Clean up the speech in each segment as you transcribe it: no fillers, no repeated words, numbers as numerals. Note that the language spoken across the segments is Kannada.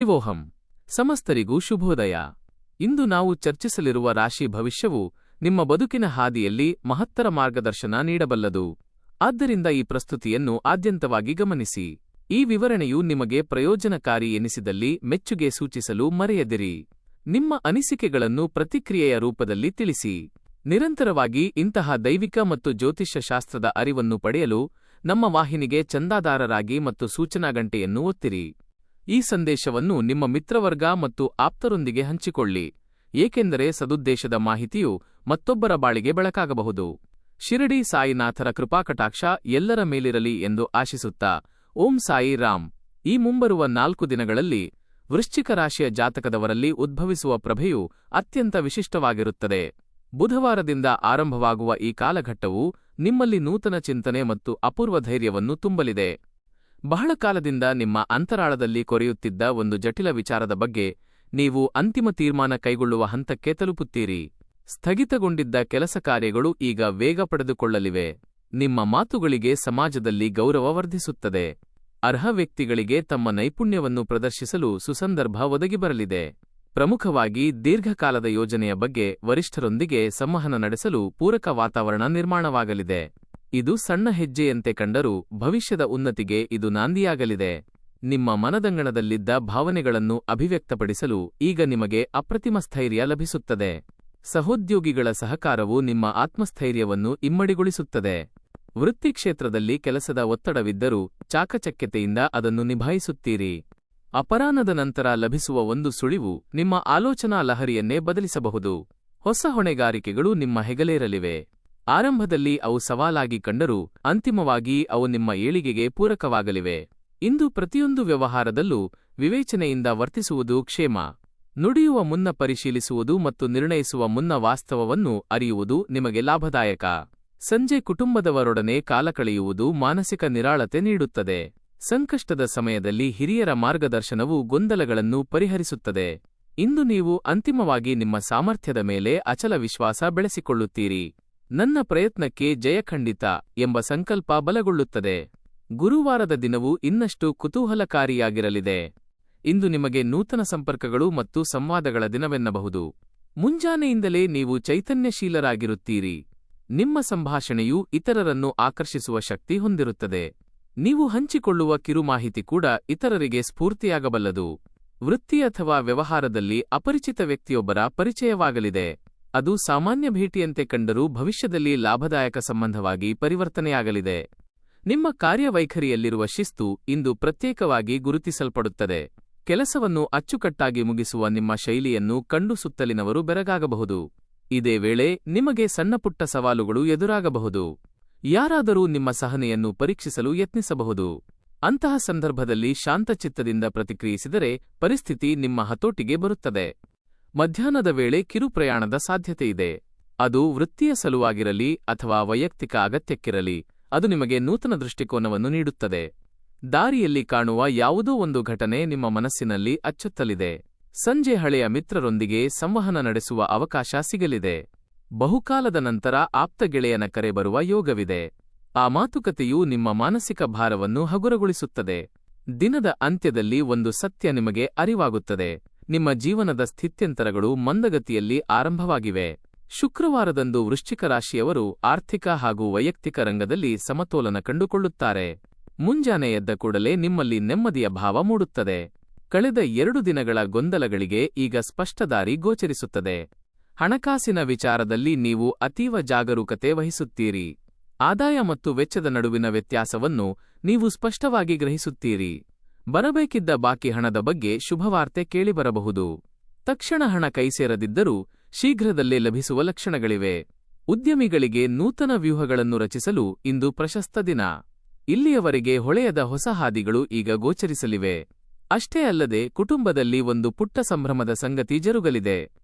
ಶಿವೋಹಂ. ಸಮಸ್ತರಿಗೂ ಶುಭೋದಯ. ಇಂದು ನಾವು ಚರ್ಚಿಸಲಿರುವ ರಾಶಿ ಭವಿಷ್ಯವು ನಿಮ್ಮ ಬದುಕಿನ ಹಾದಿಯಲ್ಲಿ ಮಹತ್ತರ ಮಾರ್ಗದರ್ಶನ ನೀಡಬಲ್ಲದು. ಆದ್ದರಿಂದ ಈ ಪ್ರಸ್ತುತಿಯನ್ನು ಆದ್ಯಂತವಾಗಿ ಗಮನಿಸಿ. ಈ ವಿವರಣೆಯು ನಿಮಗೆ ಪ್ರಯೋಜನಕಾರಿ ಎನಿಸಿದಲ್ಲಿ ಮೆಚ್ಚುಗೆ ಸೂಚಿಸಲು ಮರೆಯದಿರಿ. ನಿಮ್ಮ ಅನಿಸಿಕೆಗಳನ್ನು ಪ್ರತಿಕ್ರಿಯೆಯ ರೂಪದಲ್ಲಿ ತಿಳಿಸಿ. ನಿರಂತರವಾಗಿ ಇಂತಹ ದೈವಿಕ ಮತ್ತು ಜ್ಯೋತಿಷ್ಯ ಶಾಸ್ತ್ರದ ಅರಿವನ್ನು ಪಡೆಯಲು ನಮ್ಮ ವಾಹಿನಿಗೆ ಚಂದಾದಾರರಾಗಿ ಮತ್ತು ಸೂಚನಾ ಗಂಟೆಯನ್ನು ಒತ್ತಿರಿ. ಈ ಸಂದೇಶವನ್ನು ನಿಮ್ಮ ಮಿತ್ರವರ್ಗ ಮತ್ತು ಆಪ್ತರೊಂದಿಗೆ ಹಂಚಿಕೊಳ್ಳಿ, ಏಕೆಂದರೆ ಸದುದ್ದೇಶದ ಮಾಹಿತಿಯು ಮತ್ತೊಬ್ಬರ ಬಾಳಿಗೆ ಬೆಳಕಾಗಬಹುದು. ಶಿರಡಿ ಸಾಯಿನಾಥರ ಕೃಪಾಕಟಾಕ್ಷ ಎಲ್ಲರ ಮೇಲಿರಲಿ ಎಂದು ಆಶಿಸುತ್ತಾ, ಓಂ ಸಾಯಿ ರಾಮ್. ಈ ಮುಂಬರುವ 4 ದಿನಗಳಲ್ಲಿ ವೃಶ್ಚಿಕ ರಾಶಿಯ ಜಾತಕದವರಲ್ಲಿ ಉದ್ಭವಿಸುವ ಪ್ರಭೆಯು ಅತ್ಯಂತ ವಿಶಿಷ್ಟವಾಗಿರುತ್ತದೆ. ಬುಧವಾರದಿಂದ ಆರಂಭವಾಗುವ ಈ ಕಾಲಘಟ್ಟವು ನಿಮ್ಮಲ್ಲಿ ನೂತನ ಚಿಂತನೆ ಮತ್ತು ಅಪೂರ್ವ ಧೈರ್ಯವನ್ನು ತುಂಬಲಿದೆ. ಬಹಳ ಕಾಲದಿಂದ ನಿಮ್ಮ ಅಂತರಾಳದಲ್ಲಿ ಕೊರೆಯುತ್ತಿದ್ದ ಒಂದು ಜಟಿಲ ವಿಚಾರದ ಬಗ್ಗೆ ನೀವು ಅಂತಿಮ ತೀರ್ಮಾನ ಕೈಗೊಳ್ಳುವ ಹಂತಕ್ಕೆ ತಲುಪುತ್ತೀರಿ. ಸ್ಥಗಿತಗೊಂಡಿದ್ದ ಕೆಲಸ ಕಾರ್ಯಗಳು ಈಗ ವೇಗ ಪಡೆದುಕೊಳ್ಳಲಿವೆ. ನಿಮ್ಮ ಮಾತುಗಳಿಗೆ ಸಮಾಜದಲ್ಲಿ ಗೌರವ ವರ್ಧಿಸುತ್ತದೆ. ಅರ್ಹ ವ್ಯಕ್ತಿಗಳಿಗೆ ತಮ್ಮ ನೈಪುಣ್ಯವನ್ನು ಪ್ರದರ್ಶಿಸಲು ಸುಸಂದರ್ಭ ಒದಗಿಬರಲಿದೆ. ಪ್ರಮುಖವಾಗಿ ದೀರ್ಘಕಾಲದ ಯೋಜನೆಯ ಬಗ್ಗೆ ವರಿಷ್ಠರೊಂದಿಗೆ ಸಂವಹನ ನಡೆಸಲು ಪೂರಕ ವಾತಾವರಣ ನಿರ್ಮಾಣವಾಗಲಿದೆ. ಇದು ಸಣ್ಣ ಹೆಜ್ಜೆಯಂತೆ ಕಂಡರೂ ಭವಿಷ್ಯದ ಉನ್ನತಿಗೆ ಇದು ನಾಂದಿಯಾಗಲಿದೆ. ನಿಮ್ಮ ಮನದಂಗಣದಲ್ಲಿದ್ದ ಭಾವನೆಗಳನ್ನು ಅಭಿವ್ಯಕ್ತಪಡಿಸಲು ಈಗ ನಿಮಗೆ ಅಪ್ರತಿಮ ಸ್ಥೈರ್ಯ ಲಭಿಸುತ್ತದೆ. ಸಹೋದ್ಯೋಗಿಗಳ ಸಹಕಾರವು ನಿಮ್ಮ ಆತ್ಮಸ್ಥೈರ್ಯವನ್ನು ಇಮ್ಮಡಿಗೊಳಿಸುತ್ತದೆ. ವೃತ್ತಿ ಕ್ಷೇತ್ರದಲ್ಲಿ ಕೆಲಸದ ಒತ್ತಡವಿದ್ದರೂ ಚಾಕಚಕ್ಯತೆಯಿಂದ ಅದನ್ನು ನಿಭಾಯಿಸುತ್ತೀರಿ. ಅಪರಾಹ್ನದ ನಂತರ ಲಭಿಸುವ ಒಂದು ಸುಳಿವು ನಿಮ್ಮ ಆಲೋಚನಾ ಲಹರಿಯನ್ನೇ ಬದಲಿಸಬಹುದು. ಹೊಸ ಹೊಣೆಗಾರಿಕೆಗಳು ನಿಮ್ಮ ಹೆಗಲೇರಲಿವೆ. ಆರಂಭದಲ್ಲಿ ಅವು ಸವಾಲಾಗಿ ಕಂಡರೂ ಅಂತಿಮವಾಗಿ ಅವು ನಿಮ್ಮ ಏಳಿಗೆಗೆ ಪೂರಕವಾಗಲಿವೆ. ಇಂದು ಪ್ರತಿಯೊಂದು ವ್ಯವಹಾರದಲ್ಲೂ ವಿವೇಚನೆಯಿಂದ ವರ್ತಿಸುವುದು ಕ್ಷೇಮ. ನುಡಿಯುವ ಮುನ್ನ ಪರಿಶೀಲಿಸುವುದು ಮತ್ತು ನಿರ್ಣಯಿಸುವ ಮುನ್ನ ವಾಸ್ತವವನ್ನು ಅರಿಯುವುದು ನಿಮಗೆ ಲಾಭದಾಯಕ. ಸಂಜೆ ಕುಟುಂಬದವರೊಡನೆ ಕಾಲ ಕಳೆಯುವುದು ಮಾನಸಿಕ ನಿರಾಳತೆ ನೀಡುತ್ತದೆ. ಸಂಕಷ್ಟದ ಸಮಯದಲ್ಲಿ ಹಿರಿಯರ ಮಾರ್ಗದರ್ಶನವು ಗೊಂದಲಗಳನ್ನು ಪರಿಹರಿಸುತ್ತದೆ. ಇಂದು ನೀವು ಅಂತಿಮವಾಗಿ ನಿಮ್ಮ ಸಾಮರ್ಥ್ಯದ ಮೇಲೆ ಅಚಲ ವಿಶ್ವಾಸ ಬೆಳೆಸಿಕೊಳ್ಳುತ್ತೀರಿ. ನನ್ನ ಪ್ರಯತ್ನಕ್ಕೆ ಜಯ ಖಂಡಿತ ಎಂಬ ಸಂಕಲ್ಪ ಬಲಗೊಳ್ಳುತ್ತದೆ. ಗುರುವಾರದ ದಿನವು ಇನ್ನಷ್ಟು ಕುತೂಹಲಕಾರಿಯಾಗಿರಲಿದೆ. ಇಂದು ನಿಮಗೆ ನೂತನ ಸಂಪರ್ಕಗಳು ಮತ್ತು ಸಂವಾದಗಳ ದಿನವೆನ್ನಬಹುದು. ಮುಂಜಾನೆಯಿಂದಲೇ ನೀವು ಚೈತನ್ಯಶೀಲರಾಗಿರುತ್ತೀರಿ. ನಿಮ್ಮ ಸಂಭಾಷಣೆಯು ಇತರರನ್ನು ಆಕರ್ಷಿಸುವ ಶಕ್ತಿ ಹೊಂದಿರುತ್ತದೆ. ನೀವು ಹಂಚಿಕೊಳ್ಳುವ ಕಿರುಮಾಹಿತಿ ಕೂಡ ಇತರರಿಗೆ ಸ್ಫೂರ್ತಿಯಾಗಬಲ್ಲದು. ವೃತ್ತಿ ಅಥವಾ ವ್ಯವಹಾರದಲ್ಲಿ ಅಪರಿಚಿತ ವ್ಯಕ್ತಿಯೊಬ್ಬರ ಪರಿಚಯವಾಗಲಿದೆ. ಅದು ಸಾಮಾನ್ಯ ಭೇಟಿಯಂತೆ ಕಂಡರೂ ಭವಿಷ್ಯದಲ್ಲಿ ಲಾಭದಾಯಕ ಸಂಬಂಧವಾಗಿ ಪರಿವರ್ತನೆಯಾಗಲಿದೆ. ನಿಮ್ಮ ಕಾರ್ಯವೈಖರಿಯಲ್ಲಿರುವ ಶಿಸ್ತು ಇಂದು ಪ್ರತ್ಯೇಕವಾಗಿ ಗುರುತಿಸಲ್ಪಡುತ್ತದೆ. ಕೆಲಸವನ್ನು ಅಚ್ಚುಕಟ್ಟಾಗಿ ಮುಗಿಸುವ ನಿಮ್ಮ ಶೈಲಿಯನ್ನು ಕಂಡು ಸುತ್ತಲಿನವರು ಬೆರಗಾಗಬಹುದು. ಇದೇ ವೇಳೆ ನಿಮಗೆ ಸಣ್ಣಪುಟ್ಟ ಸವಾಲುಗಳು ಎದುರಾಗಬಹುದು. ಯಾರಾದರೂ ನಿಮ್ಮ ಸಹನೆಯನ್ನು ಪರೀಕ್ಷಿಸಲು ಯತ್ನಿಸಬಹುದು. ಅಂತಹ ಸಂದರ್ಭದಲ್ಲಿ ಶಾಂತಚಿತ್ತದಿಂದ ಪ್ರತಿಕ್ರಿಯಿಸಿದರೆ ಪರಿಸ್ಥಿತಿ ನಿಮ್ಮ ಹತೋಟಿಗೆ ಬರುತ್ತದೆ. ಮಧ್ಯಾಹ್ನದ ವೇಳೆ ಕಿರುಪ್ರಯಾಣದ ಸಾಧ್ಯತೆಯಿದೆ. ಅದು ವೃತ್ತಿಯ ಸಲುವಾಗಿರಲಿ ಅಥವಾ ವೈಯಕ್ತಿಕ ಅಗತ್ಯಕ್ಕಿರಲಿ, ಅದು ನಿಮಗೆ ನೂತನ ದೃಷ್ಟಿಕೋನವನ್ನು ನೀಡುತ್ತದೆ. ದಾರಿಯಲ್ಲಿ ಕಾಣುವ ಯಾವುದೋ ಒಂದು ಘಟನೆ ನಿಮ್ಮ ಮನಸ್ಸಿನಲ್ಲಿ ಅಚ್ಚೊತ್ತಲಿದೆ. ಸಂಜೆ ಹಳೆಯ ಮಿತ್ರರೊಂದಿಗೆ ಸಂವಹನ ನಡೆಸುವ ಅವಕಾಶ ಸಿಗಲಿದೆ. ಬಹುಕಾಲದ ನಂತರ ಆಪ್ತ ಗೆಳೆಯನ ಕರೆ ಬರುವ ಯೋಗವಿದೆ. ಆ ಮಾತುಕತೆಯು ನಿಮ್ಮ ಮಾನಸಿಕ ಭಾರವನ್ನು ಹಗುರಗೊಳಿಸುತ್ತದೆ. ದಿನದ ಅಂತ್ಯದಲ್ಲಿ ಒಂದು ಸತ್ಯ ನಿಮಗೆ ಅರಿವಾಗುತ್ತದೆ. ನಿಮ್ಮ ಜೀವನದ ಸ್ಥಿತ್ಯಂತರಗಳು ಮಂದಗತಿಯಲ್ಲಿ ಆರಂಭವಾಗಿವೆ. ಶುಕ್ರವಾರದಂದು ವೃಶ್ಚಿಕ ರಾಶಿಯವರು ಆರ್ಥಿಕ ಹಾಗೂ ವೈಯಕ್ತಿಕ ರಂಗದಲ್ಲಿ ಸಮತೋಲನ ಕಂಡುಕೊಳ್ಳುತ್ತಾರೆ. ಮುಂಜಾನೆ ಎದ್ದ ಕೂಡಲೇ ನಿಮ್ಮಲ್ಲಿ ನೆಮ್ಮದಿಯ ಭಾವ ಮೂಡುತ್ತದೆ. ಕಳೆದ 2 ದಿನಗಳ ಗೊಂದಲಗಳಿಗೆ ಈಗ ಸ್ಪಷ್ಟ ದಾರಿ ಗೋಚರಿಸುತ್ತದೆ. ಹಣಕಾಸಿನ ವಿಚಾರದಲ್ಲಿ ನೀವು ಅತೀವ ಜಾಗರೂಕತೆ ವಹಿಸುತ್ತೀರಿ. ಆದಾಯ ಮತ್ತು ವೆಚ್ಚದ ನಡುವಿನ ವ್ಯತ್ಯಾಸವನ್ನು ನೀವು ಸ್ಪಷ್ಟವಾಗಿ ಗ್ರಹಿಸುತ್ತೀರಿ. ಬರಬೇಕಿದ್ದ ಬಾಕಿ ಹಣದ ಬಗ್ಗೆ ಶುಭವಾರ್ತೆ ಕೇಳಿಬರಬಹುದು. ತಕ್ಷಣ ಹಣ ಕೈಸೇರದಿದ್ದರೂ ಶೀಘ್ರದಲ್ಲೇ ಲಭಿಸುವ ಲಕ್ಷಣಗಳಿವೆ. ಉದ್ಯಮಿಗಳಿಗೆ ನೂತನ ವ್ಯೂಹಗಳನ್ನು ರಚಿಸಲು ಇಂದು ಪ್ರಶಸ್ತ ದಿನ. ಇಲ್ಲಿಯವರೆಗೆ ಹೊಳೆಯದ ಹೊಸ ಹಾದಿಗಳು ಈಗ ಗೋಚರಿಸಲಿವೆ. ಅಷ್ಟೇ ಅಲ್ಲದೆ ಕುಟುಂಬದಲ್ಲಿ ಒಂದು ಪುಟ್ಟ ಸಂಭ್ರಮದ ಸಂಗತಿ ಜರುಗಲಿದೆ.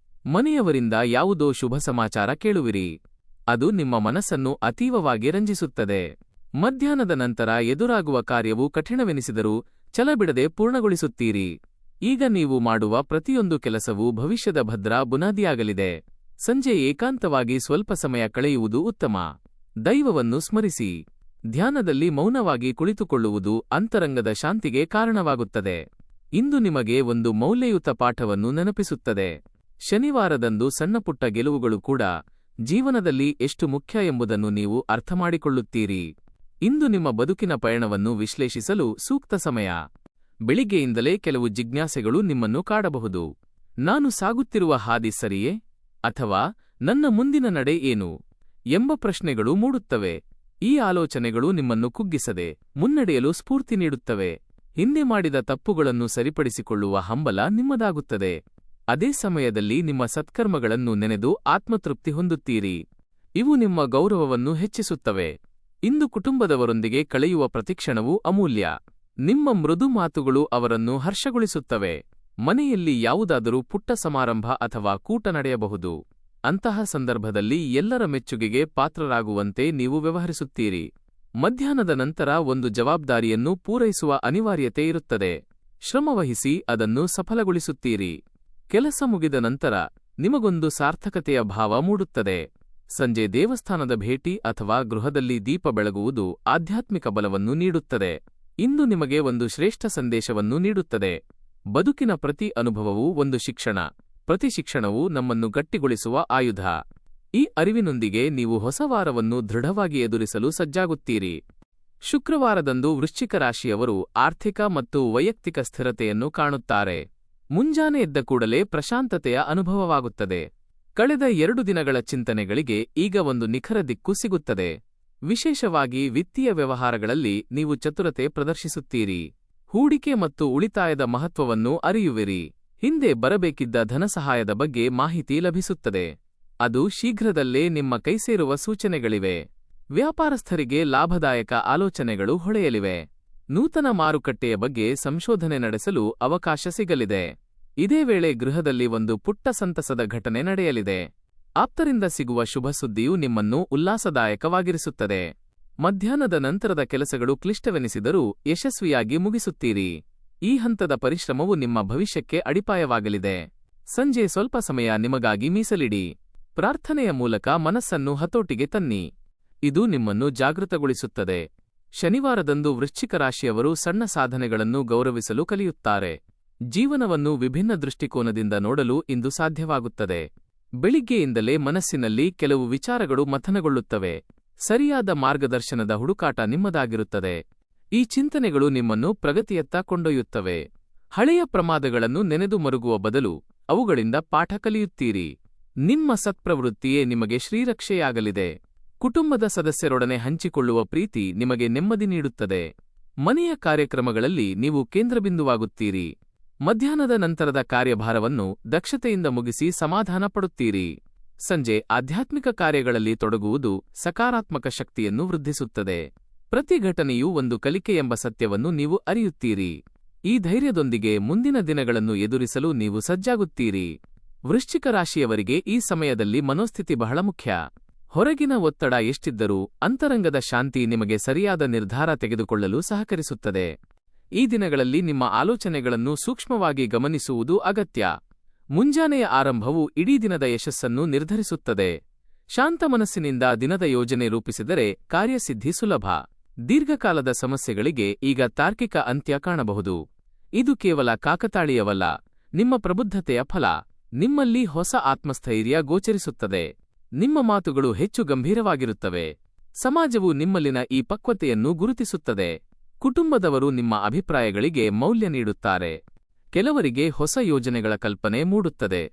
ಮನೆಯವರಿಂದ ಯಾವುದೋ ಶುಭ ಸಮಾಚಾರ ಕೇಳುವಿರಿ. ಅದು ನಿಮ್ಮ ಮನಸ್ಸನ್ನು ಅತೀವವಾಗಿ ರಂಜಿಸುತ್ತದೆ. ಮಧ್ಯಾಹ್ನದ ನಂತರ ಎದುರಾಗುವ ಕಾರ್ಯವು ಕಠಿಣವೆನಿಸಿದರೂ ಛಲಬಿಡದೆ ಪೂರ್ಣಗೊಳಿಸುತ್ತೀರಿ. ಈಗ ನೀವು ಮಾಡುವ ಪ್ರತಿಯೊಂದು ಕೆಲಸವೂ ಭವಿಷ್ಯದ ಭದ್ರಾ ಬುನಾದಿಯಾಗಲಿದೆ. ಸಂಜೆ ಏಕಾಂತವಾಗಿ ಸ್ವಲ್ಪ ಸಮಯ ಕಳೆಯುವುದು ಉತ್ತಮ. ದೈವವನ್ನು ಸ್ಮರಿಸಿ. ಧ್ಯಾನದಲ್ಲಿ ಮೌನವಾಗಿ ಕುಳಿತುಕೊಳ್ಳುವುದು ಅಂತರಂಗದ ಶಾಂತಿಗೆ ಕಾರಣವಾಗುತ್ತದೆ. ಇಂದು ನಿಮಗೆ ಒಂದು ಮೌಲ್ಯಯುತ ಪಾಠವನ್ನು ನೆನಪಿಸುತ್ತದೆ. ಶನಿವಾರದಂದು ಸಣ್ಣಪುಟ್ಟ ಗೆಲುವುಗಳು ಕೂಡ ಜೀವನದಲ್ಲಿ ಎಷ್ಟು ಮುಖ್ಯ ಎಂಬುದನ್ನು ನೀವು ಅರ್ಥಮಾಡಿಕೊಳ್ಳುತ್ತೀರಿ. ಇಂದು ನಿಮ್ಮ ಬದುಕಿನ ಪಯಣವನ್ನು ವಿಶ್ಲೇಷಿಸಲು ಸೂಕ್ತ ಸಮಯ. ಬೆಳಿಗ್ಗೆಯಿಂದಲೇ ಕೆಲವು ಜಿಜ್ಞಾಸೆಗಳು ನಿಮ್ಮನ್ನು ಕಾಡಬಹುದು. ನಾನು ಸಾಗುತ್ತಿರುವ ಹಾದಿ ಸರಿಯೇ? ಅಥವಾ ನನ್ನ ಮುಂದಿನ ನಡೆ ಏನು ಎಂಬ ಪ್ರಶ್ನೆಗಳು ಮೂಡುತ್ತವೆ. ಈ ಆಲೋಚನೆಗಳು ನಿಮ್ಮನ್ನು ಕುಗ್ಗಿಸದೆ ಮುನ್ನಡೆಯಲು ಸ್ಫೂರ್ತಿ ನೀಡುತ್ತವೆ. ಹಿಂದೆ ಮಾಡಿದ ತಪ್ಪುಗಳನ್ನು ಸರಿಪಡಿಸಿಕೊಳ್ಳುವ ಹಂಬಲ ನಿಮ್ಮದಾಗುತ್ತದೆ. ಅದೇ ಸಮಯದಲ್ಲಿ ನಿಮ್ಮ ಸತ್ಕರ್ಮಗಳನ್ನು ನೆನೆದು ಆತ್ಮತೃಪ್ತಿ ಹೊಂದುತ್ತೀರಿ. ಇವು ನಿಮ್ಮ ಗೌರವವನ್ನು ಹೆಚ್ಚಿಸುತ್ತವೆ. ಇಂದು ಕುಟುಂಬದವರೊಂದಿಗೆ ಕಳೆಯುವ ಪ್ರತಿಕ್ಷಣವೂ ಅಮೂಲ್ಯ. ನಿಮ್ಮ ಮೃದು ಮಾತುಗಳು ಅವರನ್ನು ಹರ್ಷಗೊಳಿಸುತ್ತವೆ. ಮನೆಯಲ್ಲಿ ಯಾವುದಾದರೂ ಪುಟ್ಟ ಸಮಾರಂಭ ಅಥವಾ ಕೂಟ ನಡೆಯಬಹುದು. ಅಂತಹ ಸಂದರ್ಭದಲ್ಲಿ ಎಲ್ಲರ ಮೆಚ್ಚುಗೆಗೆ ಪಾತ್ರರಾಗುವಂತೆ ನೀವು ವ್ಯವಹರಿಸುತ್ತೀರಿ. ಮಧ್ಯಾಹ್ನದ ನಂತರ ಒಂದು ಜವಾಬ್ದಾರಿಯನ್ನು ಪೂರೈಸುವ ಅನಿವಾರ್ಯತೆ ಇರುತ್ತದೆ. ಶ್ರಮವಹಿಸಿ ಅದನ್ನು ಸಫಲಗೊಳಿಸುತ್ತೀರಿ. ಕೆಲಸ ಮುಗಿದ ನಂತರ ನಿಮಗೊಂದು ಸಾರ್ಥಕತೆಯ ಭಾವ ಮೂಡುತ್ತದೆ. ಸಂಜೆ ದೇವಸ್ಥಾನದ ಭೇಟಿ ಅಥವಾ ಗೃಹದಲ್ಲಿ ದೀಪ ಬೆಳಗುವುದು ಆಧ್ಯಾತ್ಮಿಕ ಬಲವನ್ನು ನೀಡುತ್ತದೆ. ಇಂದು ನಿಮಗೆ ಒಂದು ಶ್ರೇಷ್ಠ ಸಂದೇಶವನ್ನು ನೀಡುತ್ತದೆ. ಬದುಕಿನ ಪ್ರತಿ ಅನುಭವವೂ ಒಂದು ಶಿಕ್ಷಣ. ಪ್ರತಿ ಶಿಕ್ಷಣವೂ ನಮ್ಮನ್ನು ಗಟ್ಟಿಗೊಳಿಸುವ ಆಯುಧ. ಈ ಅರಿವಿನೊಂದಿಗೆ ನೀವು ಹೊಸ ವಾರವನ್ನು ದೃಢವಾಗಿ ಎದುರಿಸಲು ಸಜ್ಜಾಗುತ್ತೀರಿ. ಶುಕ್ರವಾರದಂದು ವೃಶ್ಚಿಕ ರಾಶಿಯವರು ಆರ್ಥಿಕ ಮತ್ತು ವೈಯಕ್ತಿಕ ಸ್ಥಿರತೆಯನ್ನು ಕಾಣುತ್ತಾರೆ. ಮುಂಜಾನೆ ಎದ್ದ ಕೂಡಲೇ ಪ್ರಶಾಂತತೆಯ ಅನುಭವವಾಗುತ್ತದೆ. ಕಳೆದ 2 ದಿನಗಳ ಚಿಂತನೆಗಳಿಗೆ ಈಗ ಒಂದು ನಿಖರ ದಿಕ್ಕು ಸಿಗುತ್ತದೆ. ವಿಶೇಷವಾಗಿ ವಿತ್ತೀಯ ವ್ಯವಹಾರಗಳಲ್ಲಿ ನೀವು ಚತುರತೆ ಪ್ರದರ್ಶಿಸುತ್ತೀರಿ. ಹೂಡಿಕೆ ಮತ್ತು ಉಳಿತಾಯದ ಮಹತ್ವವನ್ನು ಅರಿಯುವಿರಿ. ಹಿಂದೆ ಬರಬೇಕಿದ್ದ ಧನಸಹಾಯದ ಬಗ್ಗೆ ಮಾಹಿತಿ ಲಭಿಸುತ್ತದೆ. ಅದು ಶೀಘ್ರದಲ್ಲೇ ನಿಮ್ಮ ಕೈಸೇರುವ ಸೂಚನೆಗಳಿವೆ. ವ್ಯಾಪಾರಸ್ಥರಿಗೆ ಲಾಭದಾಯಕ ಆಲೋಚನೆಗಳು ಹೊಳೆಯಲಿವೆ. ನೂತನ ಮಾರುಕಟ್ಟೆಯ ಬಗ್ಗೆ ಸಂಶೋಧನೆ ನಡೆಸಲು ಅವಕಾಶ ಸಿಗಲಿದೆ. ಇದೇ ವೇಳೆ ಗೃಹದಲ್ಲಿ ಒಂದು ಪುಟ್ಟ ಸಂತಸದ ಘಟನೆ ನಡೆಯಲಿದೆ. ಆಪ್ತರಿಂದ ಸಿಗುವ ಶುಭ ಸುದ್ದಿಯು ನಿಮ್ಮನ್ನು ಉಲ್ಲಾಸದಾಯಕವಾಗಿರಿಸುತ್ತದೆ. ಮಧ್ಯಾಹ್ನದ ನಂತರದ ಕೆಲಸಗಳು ಕ್ಲಿಷ್ಟವೆನಿಸಿದರೂ ಯಶಸ್ವಿಯಾಗಿ ಮುಗಿಸುತ್ತೀರಿ. ಈ ಹಂತದ ಪರಿಶ್ರಮವು ನಿಮ್ಮ ಭವಿಷ್ಯಕ್ಕೆ ಅಡಿಪಾಯವಾಗಲಿದೆ. ಸಂಜೆ ಸ್ವಲ್ಪ ಸಮಯ ನಿಮಗಾಗಿ ಮೀಸಲಿಡಿ. ಪ್ರಾರ್ಥನೆಯ ಮೂಲಕ ಮನಸ್ಸನ್ನು ಹತೋಟಿಗೆ ತನ್ನಿ. ಇದು ನಿಮ್ಮನ್ನು ಜಾಗೃತಗೊಳಿಸುತ್ತದೆ. ಶನಿವಾರದಂದು ವೃಶ್ಚಿಕ ರಾಶಿಯವರು ಸಣ್ಣ ಸಾಧನೆಗಳನ್ನು ಗೌರವಿಸಲು ಕಲಿಯುತ್ತಾರೆ. ಜೀವನವನ್ನು ವಿಭಿನ್ನ ದೃಷ್ಟಿಕೋನದಿಂದ ನೋಡಲು ಇಂದು ಸಾಧ್ಯವಾಗುತ್ತದೆ. ಬೆಳಿಗ್ಗೆಯಿಂದಲೇ ಮನಸ್ಸಿನಲ್ಲಿ ಕೆಲವು ವಿಚಾರಗಳು ಮಥನಗೊಳ್ಳುತ್ತವೆ. ಸರಿಯಾದ ಮಾರ್ಗದರ್ಶನದ ಹುಡುಕಾಟ ನಿಮ್ಮದಾಗಿರುತ್ತದೆ. ಈ ಚಿಂತನೆಗಳು ನಿಮ್ಮನ್ನು ಪ್ರಗತಿಯತ್ತ ಕೊಂಡೊಯ್ಯುತ್ತವೆ. ಹಳೆಯ ಪ್ರಮಾದಗಳನ್ನು ನೆನೆದು ಮರುಗುವ ಬದಲು ಅವುಗಳಿಂದ ಪಾಠ ಕಲಿಯುತ್ತೀರಿ. ನಿಮ್ಮ ಸತ್ಪ್ರವೃತ್ತಿಯೇ ನಿಮಗೆ ಶ್ರೀರಕ್ಷೆಯಾಗಲಿದೆ. ಕುಟುಂಬದ ಸದಸ್ಯರೊಡನೆ ಹಂಚಿಕೊಳ್ಳುವ ಪ್ರೀತಿ ನಿಮಗೆ ನೆಮ್ಮದಿ ನೀಡುತ್ತದೆ. ಮನೆಯ ಕಾರ್ಯಕ್ರಮಗಳಲ್ಲಿ ನೀವು ಕೇಂದ್ರಬಿಂದುವಾಗುತ್ತೀರಿ. ಮಧ್ಯಾಹ್ನದ ನಂತರದ ಕಾರ್ಯಭಾರವನ್ನು ದಕ್ಷತೆಯಿಂದ ಮುಗಿಸಿ ಸಮಾಧಾನ ಪಡುತ್ತೀರಿ. ಸಂಜೆ ಆಧ್ಯಾತ್ಮಿಕ ಕಾರ್ಯಗಳಲ್ಲಿ ತೊಡಗುವುದು ಸಕಾರಾತ್ಮಕ ಶಕ್ತಿಯನ್ನು ವೃದ್ಧಿಸುತ್ತದೆ. ಪ್ರತಿ ಘಟನೆಯೂ ಒಂದು ಕಲಿಕೆ ಎಂಬ ಸತ್ಯವನ್ನು ನೀವು ಅರಿಯುತ್ತೀರಿ. ಈ ಧೈರ್ಯದೊಂದಿಗೆ ಮುಂದಿನ ದಿನಗಳನ್ನು ಎದುರಿಸಲು ನೀವು ಸಜ್ಜಾಗುತ್ತೀರಿ. ವೃಶ್ಚಿಕ ರಾಶಿಯವರಿಗೆ ಈ ಸಮಯದಲ್ಲಿ ಮನೋಸ್ಥಿತಿ ಬಹಳ ಮುಖ್ಯ. ಹೊರಗಿನ ಒತ್ತಡ ಎಷ್ಟಿದ್ದರೂ ಅಂತರಂಗದ ಶಾಂತಿ ನಿಮಗೆ ಸರಿಯಾದ ನಿರ್ಧಾರ ತೆಗೆದುಕೊಳ್ಳಲು ಸಹಕರಿಸುತ್ತದೆ. ಈ ದಿನಗಳಲ್ಲಿ ನಿಮ್ಮ ಆಲೋಚನೆಗಳನ್ನು ಸೂಕ್ಷ್ಮವಾಗಿ ಗಮನಿಸುವುದು ಅಗತ್ಯ. ಮುಂಜಾನೆಯ ಆರಂಭವು ಇಡೀ ದಿನದ ಯಶಸ್ಸನ್ನು ನಿರ್ಧರಿಸುತ್ತದೆ. ಶಾಂತ ಮನಸ್ಸಿನಿಂದ ದಿನದ ಯೋಜನೆ ರೂಪಿಸಿದರೆ ಕಾರ್ಯಸಿದ್ಧಿ ಸುಲಭ. ದೀರ್ಘಕಾಲದ ಸಮಸ್ಯೆಗಳಿಗೆ ಈಗ ತಾರ್ಕಿಕ ಅಂತ್ಯ ಕಾಣಬಹುದು. ಇದು ಕೇವಲ ಕಾಕತಾಳೀಯವಲ್ಲ, ನಿಮ್ಮ ಪ್ರಬುದ್ಧತೆಯ ಫಲ. ನಿಮ್ಮಲ್ಲಿ ಹೊಸ ಆತ್ಮಸ್ಥೈರ್ಯ ಗೋಚರಿಸುತ್ತದೆ. ನಿಮ್ಮ ಮಾತುಗಳು ಹೆಚ್ಚು ಗಂಭೀರವಾಗಿರುತ್ತವೆ. ಸಮಾಜವು ನಿಮ್ಮಲ್ಲಿನ ಈ ಪಕ್ವತೆಯನ್ನು ಗುರುತಿಸುತ್ತದೆ. ಕುಟುಂಬದವರು ನಿಮ್ಮ ಅಭಿಪ್ರಾಯಗಳಿಗೆ ಮೌಲ್ಯ ನೀಡುತ್ತಾರೆ. ಕೆಲವರಿಗೆ ಹೊಸ ಯೋಜನೆಗಳ ಕಲ್ಪನೆ ಮೂಡುತ್ತದೆ.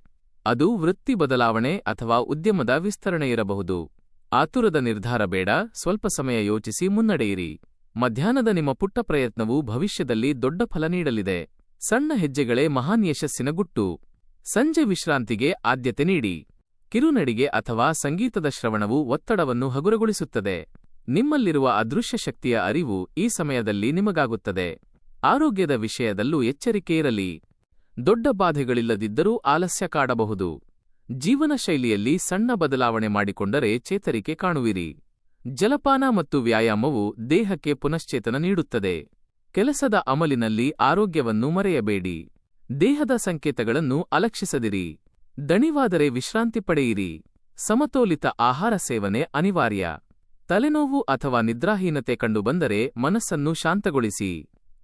ಅದು ವೃತ್ತಿ ಬದಲಾವಣೆ ಅಥವಾ ಉದ್ಯಮದ ವಿಸ್ತರಣೆಯಿರಬಹುದು. ಆತುರದ ನಿರ್ಧಾರ ಬೇಡ, ಸ್ವಲ್ಪ ಸಮಯ ಯೋಚಿಸಿ ಮುನ್ನಡೆಯಿರಿ. ಮಧ್ಯಾಹ್ನದ ನಿಮ್ಮ ಪುಟ್ಟ ಪ್ರಯತ್ನವು ಭವಿಷ್ಯದಲ್ಲಿ ದೊಡ್ಡ ಫಲ ನೀಡಲಿದೆ. ಸಣ್ಣ ಹೆಜ್ಜೆಗಳೇ ಮಹಾನ್ ಯಶಸ್ಸಿನ ಗುಟ್ಟು. ಸಂಜೆ ವಿಶ್ರಾಂತಿಗೆ ಆದ್ಯತೆ ನೀಡಿ. ಕಿರುನಡಿಗೆ ಅಥವಾ ಸಂಗೀತದ ಶ್ರವಣವು ಒತ್ತಡವನ್ನು ಹಗುರಗೊಳಿಸುತ್ತದೆ. ನಿಮ್ಮಲ್ಲಿರುವ ಅದೃಶ್ಯ ಶಕ್ತಿಯ ಅರಿವು ಈ ಸಮಯದಲ್ಲಿ ನಿಮಗಾಗುತ್ತದೆ. ಆರೋಗ್ಯದ ವಿಷಯದಲ್ಲೂ ಎಚ್ಚರಿಕೆಯಿರಲಿ. ದೊಡ್ಡ ಬಾಧೆಗಳಿಲ್ಲದಿದ್ದರೂ ಆಲಸ್ಯ ಕಾಡಬಹುದು. ಜೀವನ ಶೈಲಿಯಲ್ಲಿ ಸಣ್ಣ ಬದಲಾವಣೆ ಮಾಡಿಕೊಂಡರೆ ಚೇತರಿಕೆ ಕಾಣುವಿರಿ. ಜಲಪಾನ ಮತ್ತು ವ್ಯಾಯಾಮವು ದೇಹಕ್ಕೆ ಪುನಶ್ಚೇತನ ನೀಡುತ್ತದೆ. ಕೆಲಸದ ಅಮಲಿನಲ್ಲಿ ಆರೋಗ್ಯವನ್ನು ಮರೆಯಬೇಡಿ. ದೇಹದ ಸಂಕೇತಗಳನ್ನು ಅಲಕ್ಷಿಸದಿರಿ. ದಣಿವಾದರೆ ವಿಶ್ರಾಂತಿ ಪಡೆಯಿರಿ. ಸಮತೋಲಿತ ಆಹಾರ ಸೇವನೆ ಅನಿವಾರ್ಯ. ತಲೆನೋವು ಅಥವಾ ನಿದ್ರಾಹೀನತೆ ಕಂಡುಬಂದರೆ ಮನಸ್ಸನ್ನು ಶಾಂತಗೊಳಿಸಿ.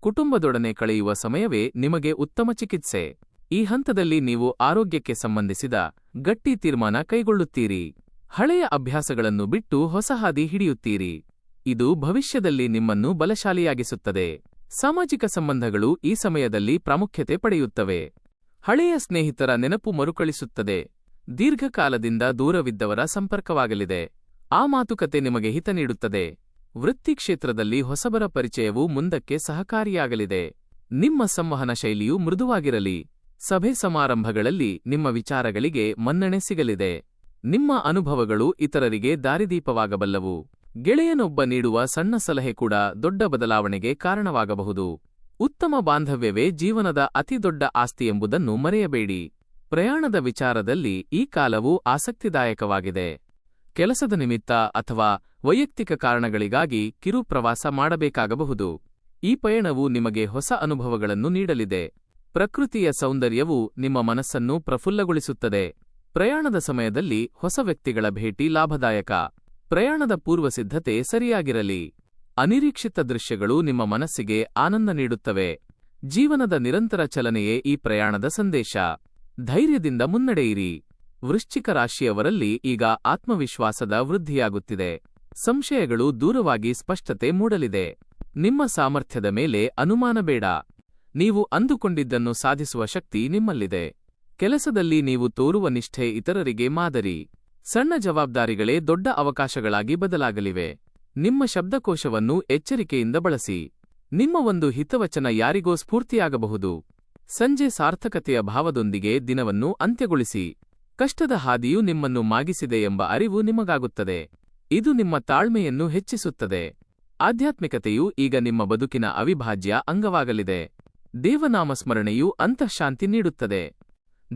ಕುಟುಂಬದೊಡನೆ ಕಳೆಯುವ ಸಮಯವೇ ನಿಮಗೆ ಉತ್ತಮ ಚಿಕಿತ್ಸೆ. ಈ ಹಂತದಲ್ಲಿ ನೀವು ಆರೋಗ್ಯಕ್ಕೆ ಸಂಬಂಧಿಸಿದ ಗಟ್ಟಿ ತೀರ್ಮಾನ ಕೈಗೊಳ್ಳುತ್ತೀರಿ. ಹಳೆಯ ಅಭ್ಯಾಸಗಳನ್ನು ಬಿಟ್ಟು ಹೊಸ ಹಾದಿ ಹಿಡಿಯುತ್ತೀರಿ. ಇದು ಭವಿಷ್ಯದಲ್ಲಿ ನಿಮ್ಮನ್ನು ಬಲಶಾಲಿಯಾಗಿಸುತ್ತದೆ. ಸಾಮಾಜಿಕ ಸಂಬಂಧಗಳು ಈ ಸಮಯದಲ್ಲಿ ಪ್ರಾಮುಖ್ಯತೆ ಪಡೆಯುತ್ತವೆ. ಹಳೆಯ ಸ್ನೇಹಿತರ ನೆನಪು ಮರುಕಳಿಸುತ್ತದೆ. ದೀರ್ಘಕಾಲದಿಂದ ದೂರವಿದ್ದವರ ಸಂಪರ್ಕವಾಗಲಿದೆ. ಆ ಮಾತುಕತೆ ನಿಮಗೆ ಹಿತ ನೀಡುತ್ತದೆ. ವೃತ್ತಿ ಕ್ಷೇತ್ರದಲ್ಲಿ ಹೊಸಬರ ಪರಿಚಯವು ಮುಂದಕ್ಕೆ ಸಹಕಾರಿಯಾಗಲಿದೆ. ನಿಮ್ಮ ಸಂವಹನ ಶೈಲಿಯು ಮೃದುವಾಗಿರಲಿ. ಸಭೆ ಸಮಾರಂಭಗಳಲ್ಲಿ ನಿಮ್ಮ ವಿಚಾರಗಳಿಗೆ ಮನ್ನಣೆ ಸಿಗಲಿದೆ. ನಿಮ್ಮ ಅನುಭವಗಳು ಇತರರಿಗೆ ದಾರಿದೀಪವಾಗಬಲ್ಲವು. ಗೆಳೆಯನೊಬ್ಬ ನೀಡುವ ಸಣ್ಣ ಸಲಹೆ ಕೂಡ ದೊಡ್ಡ ಬದಲಾವಣೆಗೆ ಕಾರಣವಾಗಬಹುದು. ಉತ್ತಮ ಬಾಂಧವ್ಯವೇ ಜೀವನದ ಅತಿದೊಡ್ಡ ಆಸ್ತಿಯೆಂಬುದನ್ನು ಮರೆಯಬೇಡಿ. ಪ್ರಯಾಣದ ವಿಚಾರದಲ್ಲಿ ಈ ಕಾಲವು ಆಸಕ್ತಿದಾಯಕವಾಗಿದೆ. ಕೆಲಸದ ನಿಮಿತ್ತ ಅಥವಾ ವೈಯಕ್ತಿಕ ಕಾರಣಗಳಿಗಾಗಿ ಕಿರು ಪ್ರವಾಸ ಮಾಡಬೇಕಾಗಬಹುದು. ಈ ಪಯಣವು ನಿಮಗೆ ಹೊಸ ಅನುಭವಗಳನ್ನು ನೀಡಲಿದೆ. ಪ್ರಕೃತಿಯ ಸೌಂದರ್ಯವು ನಿಮ್ಮ ಮನಸ್ಸನ್ನು ಪ್ರಫುಲ್ಲಗೊಳಿಸುತ್ತದೆ. ಪ್ರಯಾಣದ ಸಮಯದಲ್ಲಿ ಹೊಸ ವ್ಯಕ್ತಿಗಳ ಭೇಟಿ ಲಾಭದಾಯಕ. ಪ್ರಯಾಣದ ಪೂರ್ವಸಿದ್ಧತೆ ಸರಿಯಾಗಿರಲಿ. ಅನಿರೀಕ್ಷಿತ ದೃಶ್ಯಗಳು ನಿಮ್ಮ ಮನಸ್ಸಿಗೆ ಆನಂದ ನೀಡುತ್ತವೆ. ಜೀವನದ ನಿರಂತರ ಚಲನೆಯೇ ಈ ಪ್ರಯಾಣದ ಸಂದೇಶ. ಧೈರ್ಯದಿಂದ ಮುನ್ನಡೆಯಿರಿ. ವೃಶ್ಚಿಕ ರಾಶಿಯವರಲ್ಲಿ ಈಗ ಆತ್ಮವಿಶ್ವಾಸದ ವೃದ್ಧಿಯಾಗುತ್ತಿದೆ. ಸಂಶಯಗಳು ದೂರವಾಗಿ ಸ್ಪಷ್ಟತೆ ಮೂಡಲಿದೆ. ನಿಮ್ಮ ಸಾಮರ್ಥ್ಯದ ಮೇಲೆ ಅನುಮಾನ ಬೇಡ. ನೀವು ಅಂದುಕೊಂಡಿದ್ದನ್ನು ಸಾಧಿಸುವ ಶಕ್ತಿ ನಿಮ್ಮಲ್ಲಿದೆ. ಕೆಲಸದಲ್ಲಿ ನೀವು ತೋರುವ ನಿಷ್ಠೆ ಇತರರಿಗೆ ಮಾದರಿ. ಸಣ್ಣ ಜವಾಬ್ದಾರಿಗಳೇ ದೊಡ್ಡ ಅವಕಾಶಗಳಾಗಿ ಬದಲಾಗಲಿವೆ. ನಿಮ್ಮ ಶಬ್ದಕೋಶವನ್ನು ಎಚ್ಚರಿಕೆಯಿಂದ ಬಳಸಿ. ನಿಮ್ಮ ಒಂದು ಹಿತವಚನ ಯಾರಿಗೋ ಸ್ಫೂರ್ತಿಯಾಗಬಹುದು. ಸಂಜೆ ಸಾರ್ಥಕತೆಯ ಭಾವದೊಂದಿಗೆ ದಿನವನ್ನು ಅಂತ್ಯಗೊಳಿಸಿ. ಕಷ್ಟದ ಹಾದಿಯು ನಿಮ್ಮನ್ನು ಮಾಗಿಸಿದೆ ಎಂಬ ಅರಿವು ನಿಮಗಾಗುತ್ತದೆ. ಇದು ನಿಮ್ಮ ತಾಳ್ಮೆಯನ್ನು ಹೆಚ್ಚಿಸುತ್ತದೆ. ಆಧ್ಯಾತ್ಮಿಕತೆಯು ಈಗ ನಿಮ್ಮ ಬದುಕಿನ ಅವಿಭಾಜ್ಯ ಅಂಗವಾಗಲಿದೆ. ದೇವನಾಮಸ್ಮರಣೆಯು ಅಂತಃಶಾಂತಿ ನೀಡುತ್ತದೆ.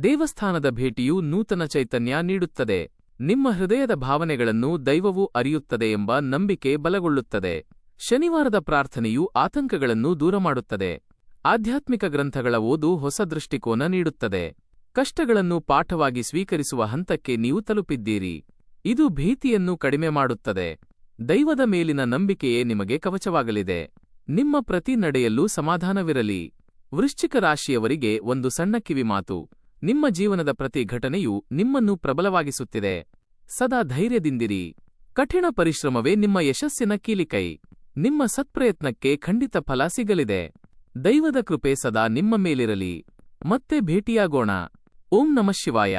ದೇವಸ್ಥಾನದ ಭೇಟಿಯು ನೂತನ ಚೈತನ್ಯ ನೀಡುತ್ತದೆ. ನಿಮ್ಮ ಹೃದಯದ ಭಾವನೆಗಳನ್ನು ದೈವವು ಅರಿಯುತ್ತದೆ ಎಂಬ ನಂಬಿಕೆ ಬಲಗೊಳ್ಳುತ್ತದೆ. ಶನಿವಾರದ ಪ್ರಾರ್ಥನೆಯು ಆತಂಕಗಳನ್ನು ದೂರಮಾಡುತ್ತದೆ. ಆಧ್ಯಾತ್ಮಿಕ ಗ್ರಂಥಗಳ ಓದು ಹೊಸ ದೃಷ್ಟಿಕೋನ ನೀಡುತ್ತದೆ. ಕಷ್ಟಗಳನ್ನು ಪಾಠವಾಗಿ ಸ್ವೀಕರಿಸುವ ಹಂತಕ್ಕೆ ನೀವು ತಲುಪಿದ್ದೀರಿ. ಇದು ಭೀತಿಯನ್ನು ಕಡಿಮೆ ಮಾಡುತ್ತದೆ. ದೈವದ ಮೇಲಿನ ನಂಬಿಕೆಯೇ ನಿಮಗೆ ಕವಚವಾಗಲಿದೆ. ನಿಮ್ಮ ಪ್ರತಿ ನಡೆಯಲ್ಲೂ ಸಮಾಧಾನವಿರಲಿ. ವೃಶ್ಚಿಕ ರಾಶಿಯವರಿಗೆ ಒಂದು ಸಣ್ಣ ಕಿವಿಮಾತು. ನಿಮ್ಮ ಜೀವನದ ಪ್ರತಿ ಘಟನೆಯು ನಿಮ್ಮನ್ನು ಪ್ರಬಲವಾಗಿಸುತ್ತಿದೆ. ಸದಾ ಧೈರ್ಯದಿಂದಿರಿ. ಕಠಿಣ ಪರಿಶ್ರಮವೇ ನಿಮ್ಮ ಯಶಸ್ಸಿನ ಕೀಲಿಕೈ. ನಿಮ್ಮ ಸತ್ಪ್ರಯತ್ನಕ್ಕೆ ಖಂಡಿತ ಫಲ ಸಿಗಲಿದೆ. ದೈವದ ಕೃಪೆ ಸದಾ ನಿಮ್ಮ ಮೇಲಿರಲಿ. ಮತ್ತೆ ಭೇಟಿಯಾಗೋಣ. ಓಂ ನಮಃ ಶಿವಾಯ.